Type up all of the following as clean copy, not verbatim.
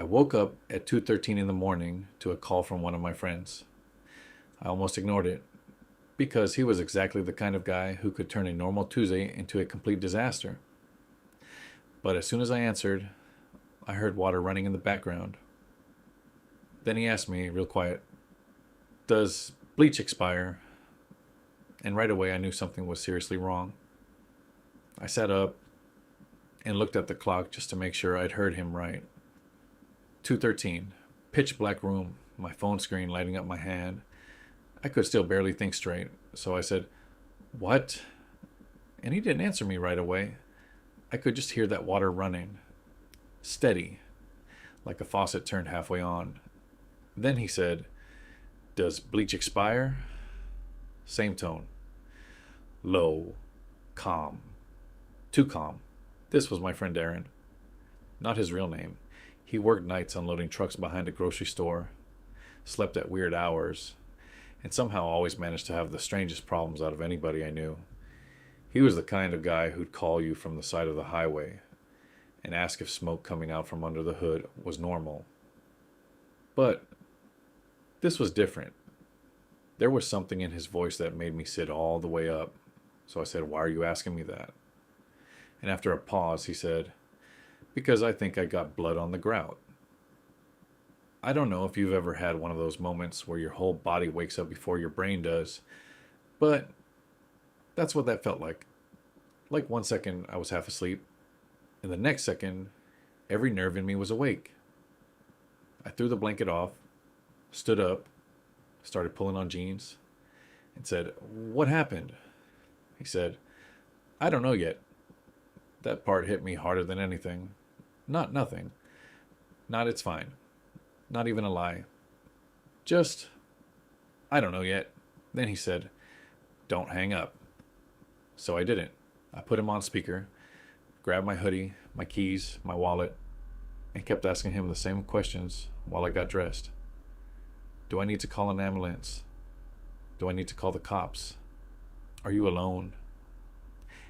I woke up at 2:13 in the morning to a call from one of my friends. I almost ignored it because he was exactly the kind of guy who could turn a normal Tuesday into a complete disaster. But as soon as I answered, I heard water running in the background. Then he asked me, real quiet, "Does bleach expire?" And right away I knew something was seriously wrong. I sat up and looked at the clock just to make sure I'd heard him right. 2:13, pitch black room, my phone screen lighting up my hand. I could still barely think straight, so I said, "What?" And he didn't answer me right away. I could just hear that water running. Steady, like a faucet turned halfway on. Then he said, "Does bleach expire?" Same tone. Low, calm, too calm. This was my friend Darren. Not his real name. He worked nights unloading trucks behind a grocery store, slept at weird hours, and somehow always managed to have the strangest problems out of anybody I knew. He was the kind of guy who'd call you from the side of the highway and ask if smoke coming out from under the hood was normal. But this was different. There was something in his voice that made me sit all the way up. So I said, "Why are you asking me that?" And after a pause, he said, "Because I think I got blood on the grout." I don't know if you've ever had one of those moments where your whole body wakes up before your brain does, but that's what that felt like. Like 1 second I was half asleep, and the next second every nerve in me was awake. I threw the blanket off, stood up, started pulling on jeans, and said, "What happened?" He said, "I don't know yet." That part hit me harder than anything. Not nothing. Not it's fine. Not even a lie. Just, I don't know yet. Then he said, "Don't hang up." So I didn't. I put him on speaker, grabbed my hoodie, my keys, my wallet, and kept asking him the same questions while I got dressed. Do I need to call an ambulance? Do I need to call the cops? Are you alone?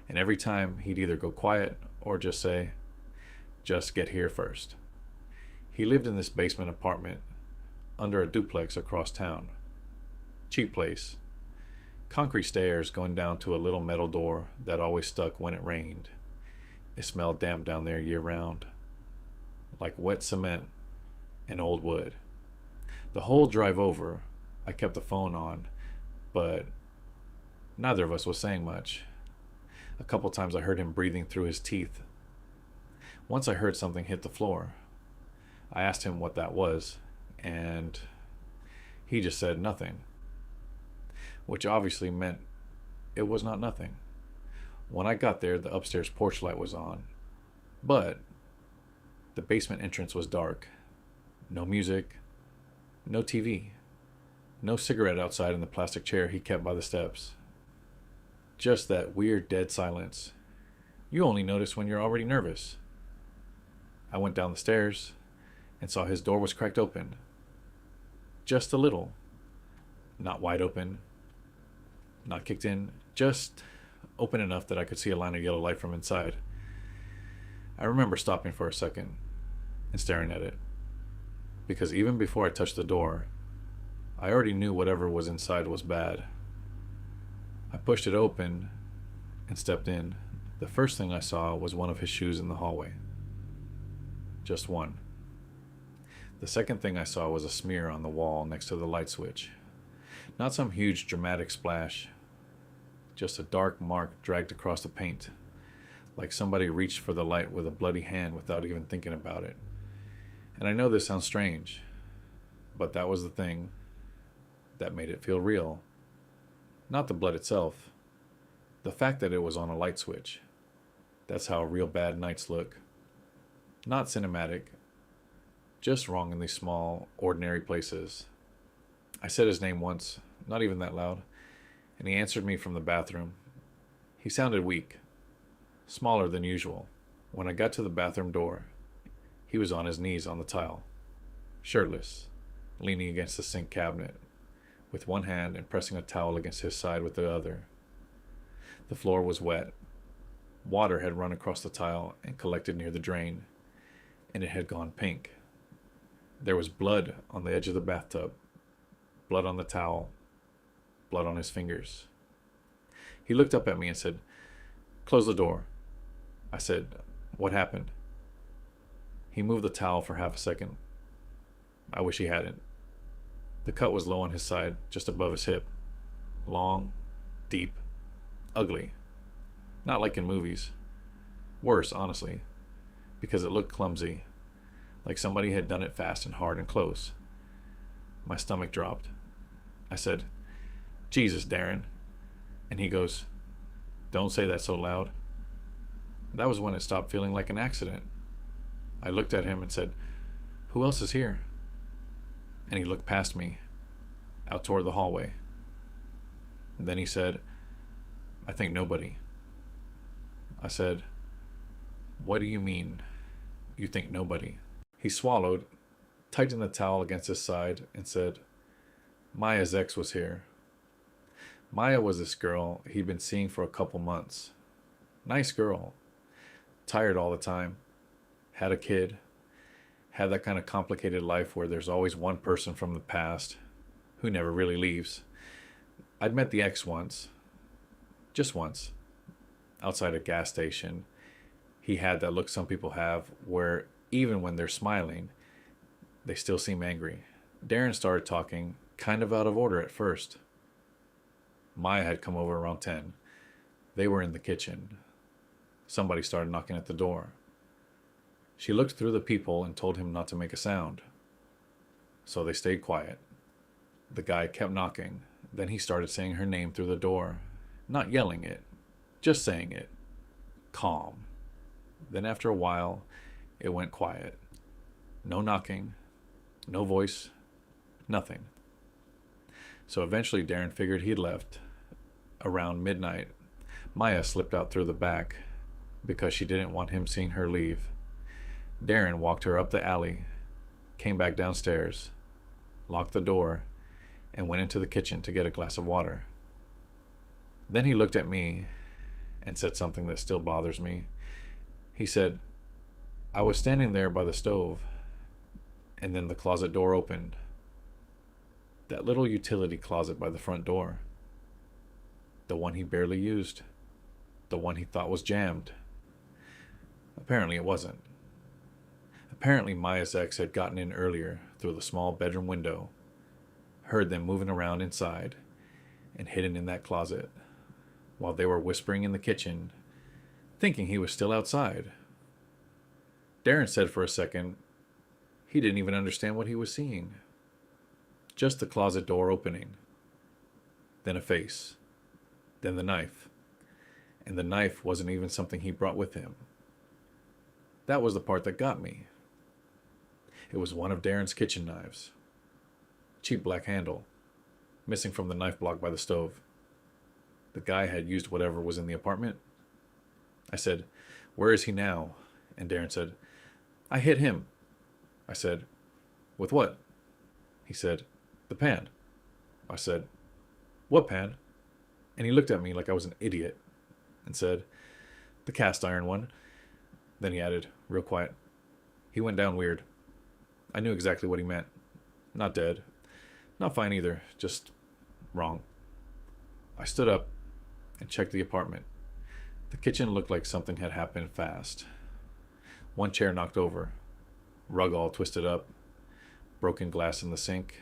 And every time he'd either go quiet or just say, "Just get here first." He lived in this basement apartment under a duplex across town. Cheap place. Concrete stairs going down to a little metal door that always stuck when it rained. It smelled damp down there year round, like wet cement and old wood. The whole drive over, I kept the phone on, but neither of us was saying much. A couple times I heard him breathing through his teeth. Once I heard something hit the floor. I asked him what that was, and he just said nothing, which obviously meant it was not nothing. When I got there, the upstairs porch light was on, but the basement entrance was dark. No music, no TV, no cigarette outside in the plastic chair he kept by the steps. Just that weird dead silence. You only notice when you're already nervous. I went down the stairs and saw his door was cracked open. Just a little. Not wide open, not kicked in, just open enough that I could see a line of yellow light from inside. I remember stopping for a second and staring at it, because even before I touched the door, I already knew whatever was inside was bad. I pushed it open and stepped in. The first thing I saw was one of his shoes in the hallway. Just one. The second thing I saw was a smear on the wall next to the light switch. Not some huge dramatic splash, just a dark mark dragged across the paint, like somebody reached for the light with a bloody hand without even thinking about it. And I know this sounds strange, but that was the thing that made it feel real. Not the blood itself, the fact that it was on a light switch. That's how real bad nights look. Not cinematic, just wrong in these small, ordinary places. I said his name once, not even that loud, and he answered me from the bathroom. He sounded weak, smaller than usual. When I got to the bathroom door, he was on his knees on the tile, shirtless, leaning against the sink cabinet, with one hand and pressing a towel against his side with the other. The floor was wet. Water had run across the tile and collected near the drain, and it had gone pink. There was blood on the edge of the bathtub, blood on the towel, blood on his fingers. He looked up at me and said, "Close the door." I said, "What happened?" He moved the towel for half a second. I wish he hadn't. The cut was low on his side, just above his hip. Long, deep, ugly. Not like in movies. Worse, honestly, because it looked clumsy, like somebody had done it fast and hard and close. My stomach dropped. I said, "Jesus, Darren." And he goes, "Don't say that so loud." That was when it stopped feeling like an accident. I looked at him and said, "Who else is here?" And he looked past me, out toward the hallway. And then he said, "I think nobody." I said, "What do you mean, you think nobody?" He swallowed, tightened the towel against his side, and said, "Maya's ex was here." Maya was this girl he'd been seeing for a couple months. Nice girl. Tired all the time. Had a kid. Had that kind of complicated life where there's always one person from the past who never really leaves. I'd met the ex once. Just once. Outside a gas station. He had that look some people have where even when they're smiling, they still seem angry. Darren started talking, kind of out of order at first. Maya had come over around 10. They were in the kitchen. Somebody started knocking at the door. She looked through the people and told him not to make a sound. So they stayed quiet. The guy kept knocking. Then he started saying her name through the door. Not yelling it, just saying it. Calm. Then after a while, it went quiet. No knocking, no voice, nothing. So eventually Darren figured he'd left. Around midnight, Maya slipped out through the back because she didn't want him seeing her leave. Darren walked her up the alley, came back downstairs, locked the door, and went into the kitchen to get a glass of water. Then he looked at me and said something that still bothers me. He said, "I was standing there by the stove, and then the closet door opened. That little utility closet by the front door. The one he barely used. The one he thought was jammed. Apparently it wasn't. Apparently Maya's ex had gotten in earlier through the small bedroom window, heard them moving around inside, and hidden in that closet, while they were whispering in the kitchen, thinking he was still outside. Darren said for a second he didn't even understand what he was seeing. Just the closet door opening. Then a face. Then the knife. And the knife wasn't even something he brought with him. That was the part that got me. It was one of Darren's kitchen knives. Cheap black handle. Missing from the knife block by the stove. The guy had used whatever was in the apartment. I said, "Where is he now?" And Darren said, "I hit him." I said, "With what?" He said, "The pan." I said, "What pan?" And he looked at me like I was an idiot and said, "The cast iron one." Then he added, real quiet, "He went down weird." I knew exactly what he meant. Not dead. Not fine either. Just wrong. I stood up and checked the apartment. The kitchen looked like something had happened fast. One chair knocked over. Rug all twisted up. Broken glass in the sink.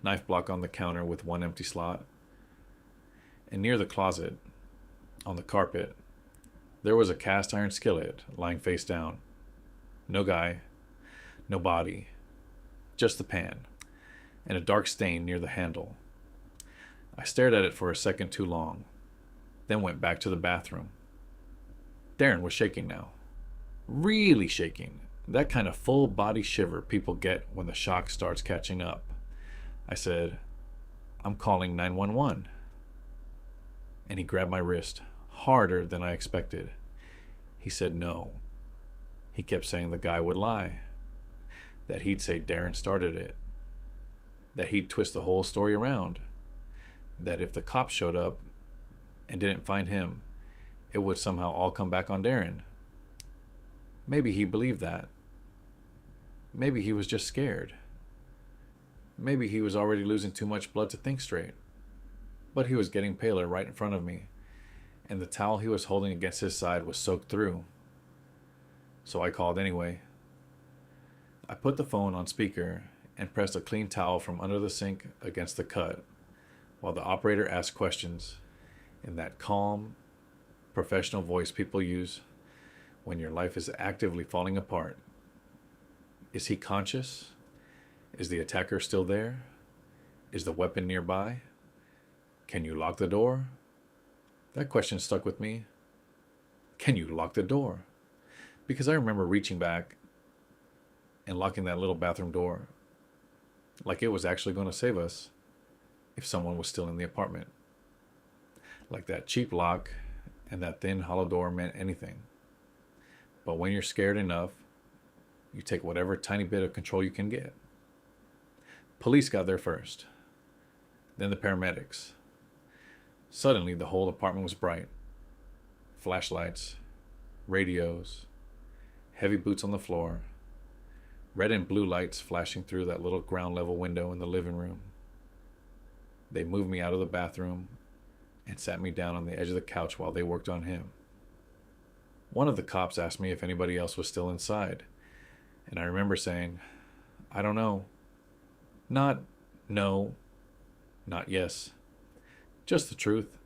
Knife block on the counter with one empty slot. And near the closet, on the carpet, there was a cast iron skillet lying face down. No guy. No body. Just the pan. And a dark stain near the handle. I stared at it for a second too long. Then went back to the bathroom. Darren was shaking now. Really shaking. That kind of full body shiver people get when the shock starts catching up. I said, "I'm calling 911. And he grabbed my wrist, harder than I expected. He said no. He kept saying the guy would lie. That he'd say Darren started it. That he'd twist the whole story around. That if the cops showed up and didn't find him, it would somehow all come back on Darren. Maybe he believed that. Maybe he was just scared. Maybe he was already losing too much blood to think straight. But he was getting paler right in front of me, and the towel he was holding against his side was soaked through. So I called anyway. I put the phone on speaker and pressed a clean towel from under the sink against the cut, while the operator asked questions in that calm, professional voice people use when your life is actively falling apart. Is he conscious? Is the attacker still there? Is the weapon nearby? Can you lock the door? That question stuck with me. Can you lock the door? Because I remember reaching back and locking that little bathroom door, like it was actually going to save us if someone was still in the apartment. Like that cheap lock and that thin hollow door meant anything. But when you're scared enough, you take whatever tiny bit of control you can get. Police got there first, then the paramedics. Suddenly, the whole apartment was bright. Flashlights, radios, heavy boots on the floor, red and blue lights flashing through that little ground level window in the living room. They moved me out of the bathroom and sat me down on the edge of the couch while they worked on him. One of the cops asked me if anybody else was still inside, and I remember saying, I don't know. Not no, not yes. Just the truth.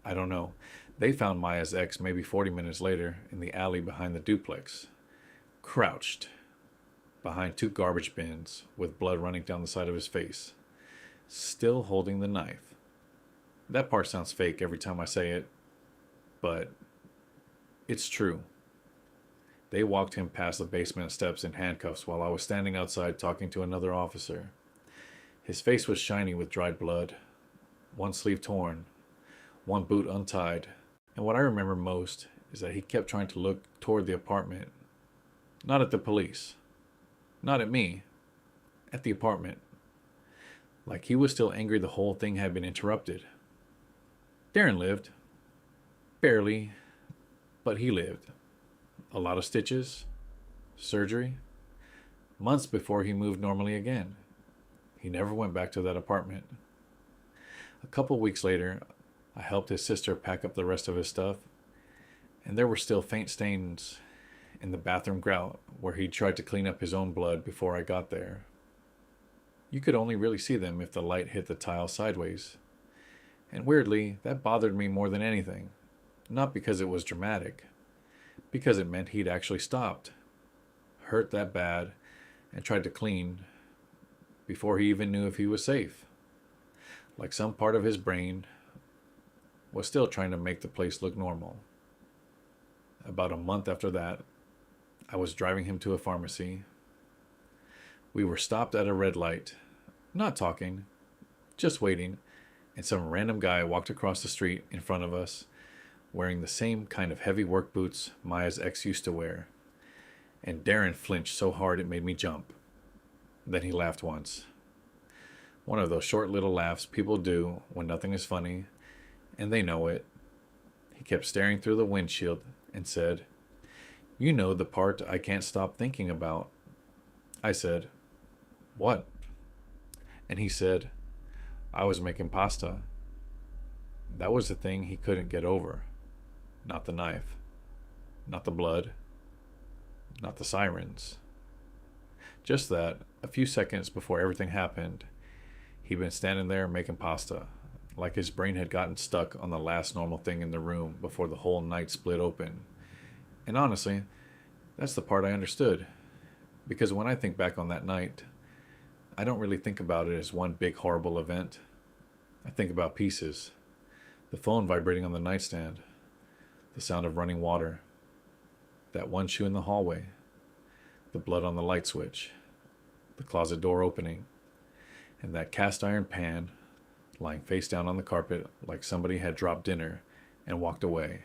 I don't know. They found Maya's ex maybe 40 minutes later in the alley behind the duplex, crouched behind two garbage bins with blood running down the side of his face, still holding the knife. That part sounds fake every time I say it, but it's true. They walked him past the basement steps in handcuffs while I was standing outside talking to another officer. His face was shiny with dried blood, one sleeve torn, one boot untied, and what I remember most is that he kept trying to look toward the apartment, not at the police, not at me, at the apartment, like he was still angry the whole thing had been interrupted. Darren lived. Barely, but he lived. A lot of stitches, surgery, months before he moved normally again. He never went back to that apartment. A couple weeks later, I helped his sister pack up the rest of his stuff, and there were still faint stains in the bathroom grout where he tried to clean up his own blood before I got there. You could only really see them if the light hit the tile sideways. And weirdly, that bothered me more than anything. Not because it was dramatic, because it meant he'd actually stopped, hurt that bad, and tried to clean before he even knew if he was safe. Like some part of his brain was still trying to make the place look normal. About a month after that, I was driving him to a pharmacy. We were stopped at a red light, not talking, just waiting, and some random guy walked across the street in front of us, wearing the same kind of heavy work boots Maya's ex used to wear. And Darren flinched so hard it made me jump. Then he laughed once. One of those short little laughs people do when nothing is funny, and they know it. He kept staring through the windshield and said, "You know the part I can't stop thinking about." I said, "What?" And he said, "I was making pasta." That was the thing he couldn't get over. Not the knife. Not the blood. Not the sirens. Just that, a few seconds before everything happened, he'd been standing there making pasta, like his brain had gotten stuck on the last normal thing in the room before the whole night split open. And honestly, that's the part I understood. Because when I think back on that night, I don't really think about it as one big horrible event. I think about pieces. The phone vibrating on the nightstand. The sound of running water. That one shoe in the hallway. The blood on the light switch. The closet door opening. And that cast iron pan lying face down on the carpet like somebody had dropped dinner and walked away.